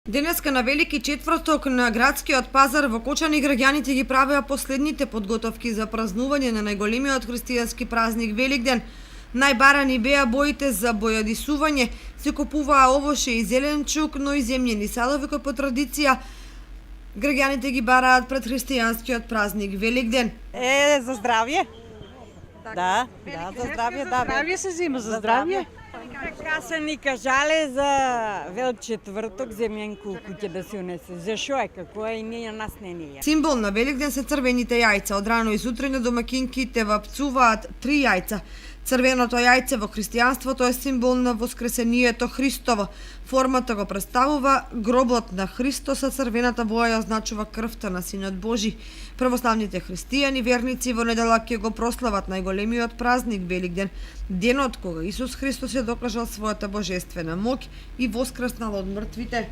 Денеска на Велики четврток на градскиот пазар во Кочани граѓаните ги правеа последните подготовки за празнување на најголемиот христијански празник Великден. Најбарани беа боите за бојадисување, се купуваа овоше и зеленчук, но и земјени садови кои по традиција граѓаните ги бараат пред христијанскиот празник Великден. За здравје. Да, за здравје, да. Здравје се зима, за здравје. Така се ни кажале за Вел четврток земјанку куќе да се унесе. Зашо е, како е и ние нас не ни е. Символ на Великден се црвените јајца. Од рано и сутрина домакинките вапцуваат 3 јајца. Црвеното јајце во христијанството е символ на воскресението Христово. Формата го представува гробот на Христос, а црвената боја означува крвта на Синот Божи. Православните христијани верници во недела ќе го прослават најголемиот празник Великден, денот кога Исус Христос ја докажал својата божествена моќ и воскреснал од мртвите.